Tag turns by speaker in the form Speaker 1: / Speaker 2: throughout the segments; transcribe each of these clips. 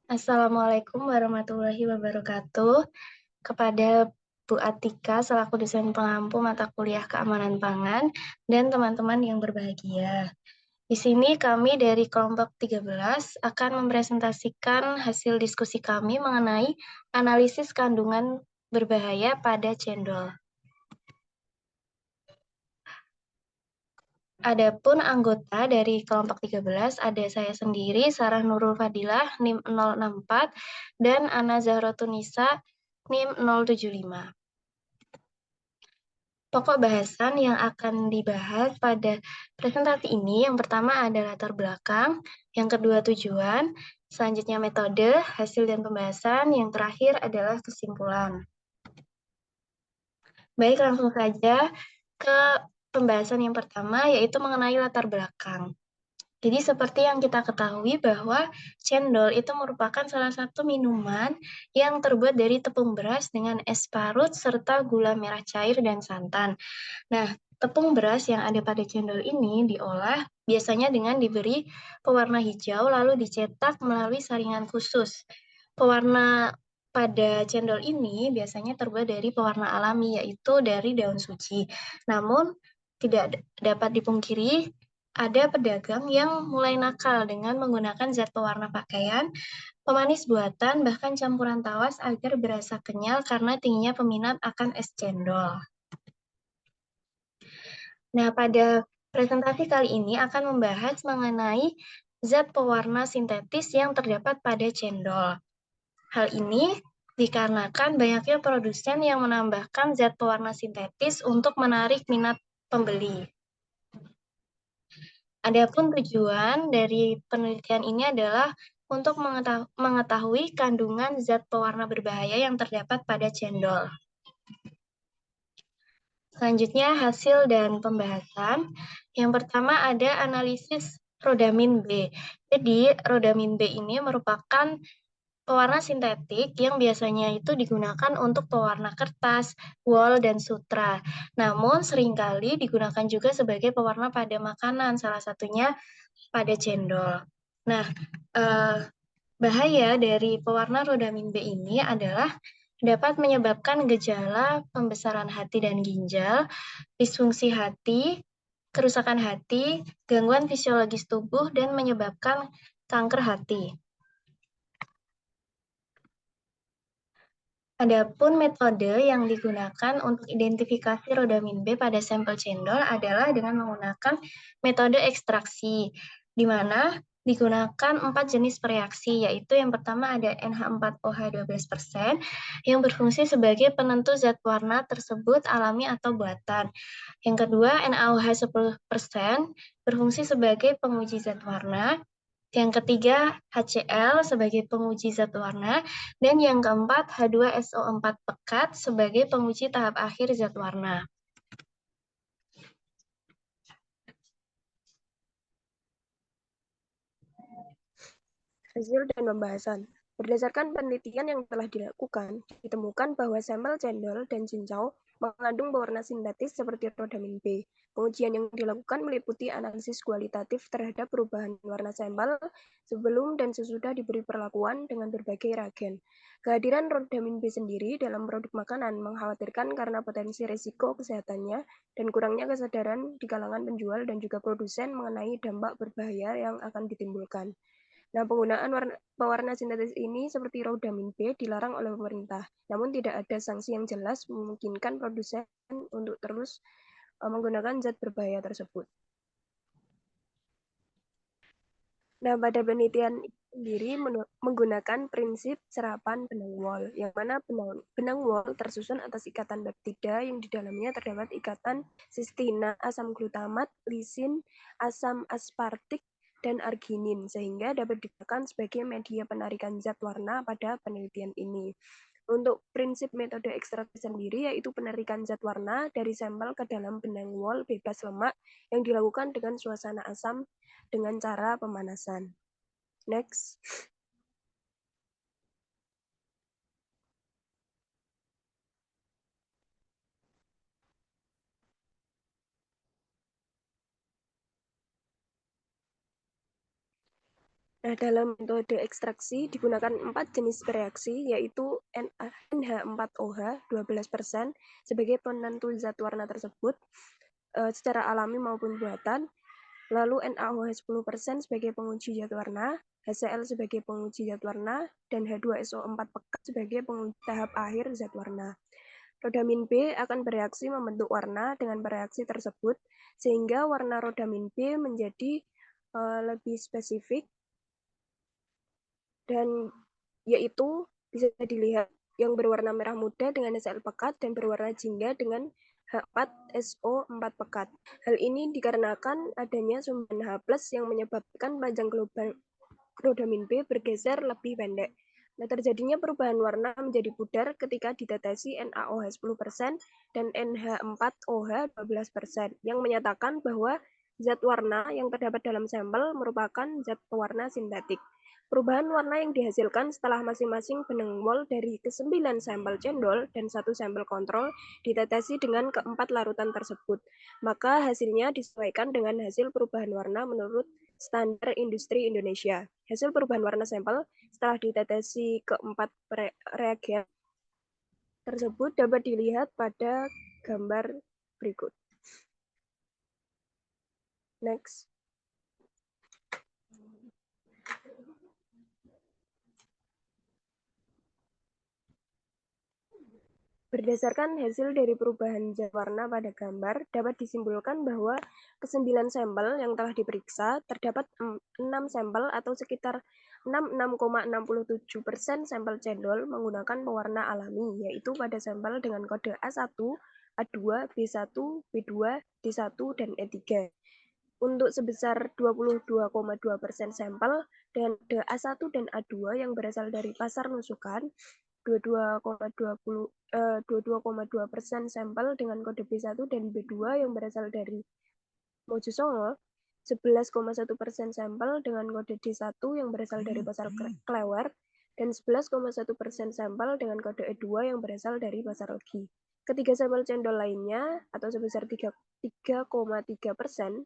Speaker 1: Assalamualaikum warahmatullahi wabarakatuh. Kepada Bu Atika selaku dosen pengampu mata kuliah keamanan pangan dan teman-teman yang berbahagia. Di sini kami dari kelompok 13 akan mempresentasikan hasil diskusi kami mengenai analisis kandungan berbahaya pada cendol. Adapun anggota dari kelompok 13 ada saya sendiri, Sarah Nurul Fadilah, NIM 064, dan Ana Zahrotunisa, NIM 075. Pokok bahasan yang akan dibahas pada presentasi ini, yang pertama adalah latar belakang, yang kedua tujuan, selanjutnya metode, hasil dan pembahasan, yang terakhir adalah kesimpulan. Baik, langsung saja ke pembahasan yang pertama, yaitu mengenai latar belakang. Jadi seperti yang kita ketahui bahwa cendol itu merupakan salah satu minuman yang terbuat dari tepung beras dengan es parut serta gula merah cair dan santan. Nah, tepung beras yang ada pada cendol ini diolah biasanya dengan diberi pewarna hijau lalu dicetak melalui saringan khusus. Pewarna pada cendol ini biasanya terbuat dari pewarna alami yaitu dari daun suci. Namun tidak dapat dipungkiri ada pedagang yang mulai nakal dengan menggunakan zat pewarna pakaian, pemanis buatan, bahkan campuran tawas agar berasa kenyal karena tingginya peminat akan es cendol. Nah, pada presentasi kali ini akan membahas mengenai zat pewarna sintetis yang terdapat pada cendol. Hal ini dikarenakan banyaknya produsen yang menambahkan zat pewarna sintetis untuk menarik minat pembeli. Adapun tujuan dari penelitian ini adalah untuk mengetahui kandungan zat pewarna berbahaya yang terdapat pada cendol. Selanjutnya hasil dan pembahasan. Yang pertama ada analisis rodamin B. Jadi rodamin B ini merupakan pewarna sintetik yang biasanya itu digunakan untuk pewarna kertas, wol, dan sutra. Namun seringkali digunakan juga sebagai pewarna pada makanan, salah satunya pada cendol. Nah, bahaya dari pewarna rodamin B ini adalah dapat menyebabkan gejala pembesaran hati dan ginjal, disfungsi hati, kerusakan hati, gangguan fisiologis tubuh, dan menyebabkan kanker hati. Adapun metode yang digunakan untuk identifikasi rodamin B pada sampel cendol adalah dengan menggunakan metode ekstraksi, di mana digunakan 4 jenis reaksi, yaitu yang pertama ada NH4OH 12% yang berfungsi sebagai penentu zat warna tersebut alami atau buatan. Yang kedua, NaOH 10% berfungsi sebagai penguji zat warna. Yang ketiga, HCl sebagai penguji zat warna. Dan yang keempat, H2SO4 pekat sebagai penguji tahap akhir zat warna.
Speaker 2: Hasil dan pembahasan. Berdasarkan penelitian yang telah dilakukan, ditemukan bahwa sampel cendol dan cincau mengandung pewarna sintetis seperti rodamin B. Pengujian yang dilakukan meliputi analisis kualitatif terhadap perubahan warna sampel sebelum dan sesudah diberi perlakuan dengan berbagai reagen. Kehadiran rodamin B sendiri dalam produk makanan mengkhawatirkan karena potensi risiko kesehatannya dan kurangnya kesadaran di kalangan penjual dan juga produsen mengenai dampak berbahaya yang akan ditimbulkan. Nah, penggunaan pewarna sintetis ini seperti rodamin B dilarang oleh pemerintah, namun tidak ada sanksi yang jelas memungkinkan produsen untuk terus menggunakan zat berbahaya tersebut. Nah, pada penelitian sendiri menggunakan prinsip serapan benang wol, yang mana benang wol tersusun atas ikatan peptida yang di dalamnya terdapat ikatan sistina, asam glutamat, lisin, asam aspartik, dan arginin, sehingga dapat digunakan sebagai media penarikan zat warna pada penelitian ini. Untuk prinsip metode ekstraksi sendiri yaitu penarikan zat warna dari sampel ke dalam benang wol bebas lemak yang dilakukan dengan suasana asam dengan cara pemanasan. Next. Nah, dalam metode ekstraksi digunakan 4 jenis reaksi, yaitu NH4OH 12% sebagai penentu zat warna tersebut secara alami maupun buatan, lalu NaOH 10% sebagai penguji zat warna, HCl sebagai penguji zat warna, dan H2SO4 pekat sebagai penguji tahap akhir zat warna. Rodamin B akan bereaksi membentuk warna dengan bereaksi tersebut, sehingga warna rodamin B menjadi lebih spesifik, dan yaitu bisa dilihat yang berwarna merah muda dengan HCl pekat dan berwarna jingga dengan H4SO4 pekat. Hal ini dikarenakan adanya sumbangan H+ yang menyebabkan panjang global rodamin B bergeser lebih pendek. Nah, terjadinya perubahan warna menjadi pudar ketika ditetesi NaOH 10% dan NH4OH 12% yang menyatakan bahwa zat warna yang terdapat dalam sampel merupakan zat pewarna sintetik. Perubahan warna yang dihasilkan setelah masing-masing benang mol dari ke-9 sampel cendol dan 1 sampel kontrol ditetesi dengan keempat larutan tersebut. Maka hasilnya disesuaikan dengan hasil perubahan warna menurut standar industri Indonesia. Hasil perubahan warna sampel setelah ditetesi keempat reagen tersebut dapat dilihat pada gambar berikut. Next. Berdasarkan hasil dari perubahan zat warna pada gambar, dapat disimpulkan bahwa ke-9 sampel yang telah diperiksa, terdapat 6 sampel atau sekitar 66,67% sampel cendol menggunakan pewarna alami, yaitu pada sampel dengan kode A1, A2, B1, B2, D1, dan E3. Untuk sebesar 22,2% sampel dengan kode A1 dan A2 yang berasal dari pasar nusukan, 22,2% sampel dengan kode B1 dan B2 yang berasal dari Mojosongo, 11,1% sampel dengan kode D1 yang berasal dari pasar Klewer, dan 11,1% sampel dengan kode E2 yang berasal dari pasar Legi. Ketiga sampel cendol lainnya atau sebesar 3,3%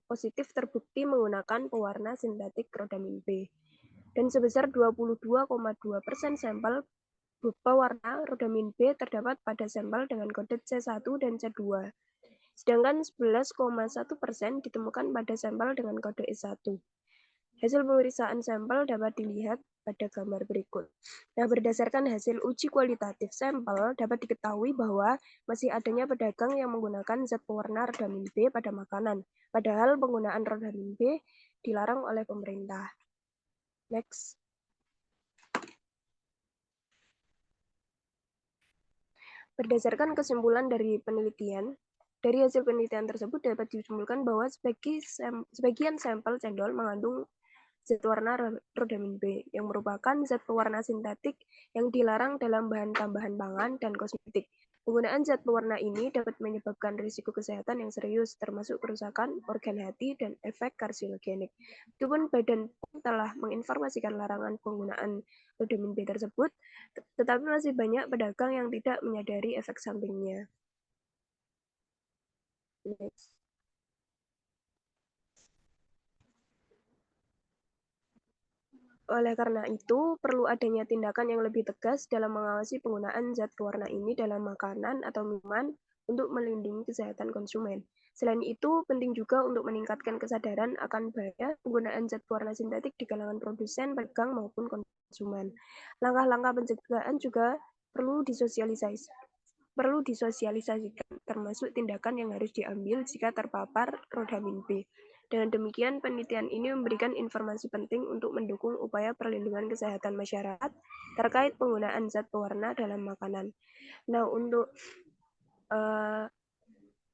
Speaker 2: positif terbukti menggunakan pewarna sintetik rodamin B. Dan sebesar 22,2% sampel berupa warna rodamin B terdapat pada sampel dengan kode C1 dan C2. Sedangkan 11,1% ditemukan pada sampel dengan kode E1. Hasil pemeriksaan sampel dapat dilihat pada gambar berikut. Nah, berdasarkan hasil uji kualitatif sampel, dapat diketahui bahwa masih adanya pedagang yang menggunakan zat pewarna rodamin B pada makanan, padahal penggunaan rodamin B dilarang oleh pemerintah. Next. Berdasarkan kesimpulan dari penelitian, dari hasil penelitian tersebut dapat disimpulkan bahwa sebagian sampel cendol mengandung zat warna rodamin B yang merupakan zat pewarna sintetik yang dilarang dalam bahan tambahan pangan dan kosmetik. Penggunaan zat pewarna ini dapat menyebabkan risiko kesehatan yang serius, termasuk kerusakan organ hati dan efek karsinogenik. Meskipun Badan POM telah menginformasikan larangan penggunaan rodamin B tersebut, tetapi masih banyak pedagang yang tidak menyadari efek sampingnya. Next. Oleh karena itu, perlu adanya tindakan yang lebih tegas dalam mengawasi penggunaan zat pewarna ini dalam makanan atau minuman untuk melindungi kesehatan konsumen. Selain itu, penting juga untuk meningkatkan kesadaran akan bahaya penggunaan zat pewarna sintetik di kalangan produsen, pedagang, maupun konsumen. Langkah-langkah pencegahan juga perlu disosialisasikan, termasuk tindakan yang harus diambil jika terpapar rodamin B. Dengan demikian, penelitian ini memberikan informasi penting untuk mendukung upaya perlindungan kesehatan masyarakat terkait penggunaan zat pewarna dalam makanan. Nah, untuk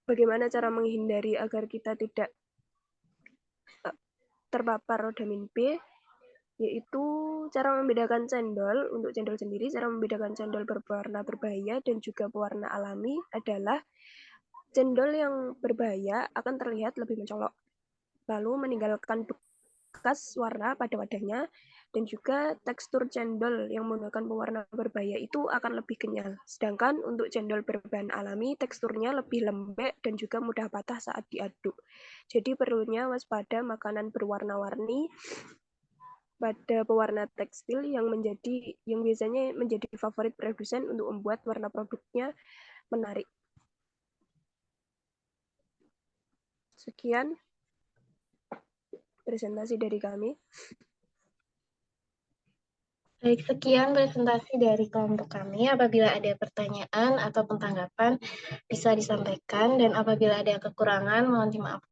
Speaker 2: bagaimana cara menghindari agar kita tidak terpapar rodamin B, yaitu cara membedakan cendol. Untuk cendol sendiri, cara membedakan cendol berwarna berbahaya dan juga pewarna alami adalah cendol yang berbahaya akan terlihat lebih mencolok, lalu meninggalkan bekas warna pada wadahnya, dan juga tekstur cendol yang menggunakan pewarna berbahaya itu akan lebih kenyal. Sedangkan untuk cendol berbahan alami, teksturnya lebih lembek dan juga mudah patah saat diaduk. Jadi perlunya waspada makanan berwarna-warni pada pewarna tekstil yang biasanya menjadi favorit produsen untuk membuat warna produknya menarik. Sekian presentasi dari kami.
Speaker 1: Baik, sekian presentasi dari kelompok kami. Apabila ada pertanyaan atau tanggapan, bisa disampaikan. Dan apabila ada kekurangan, mohon dimaafkan.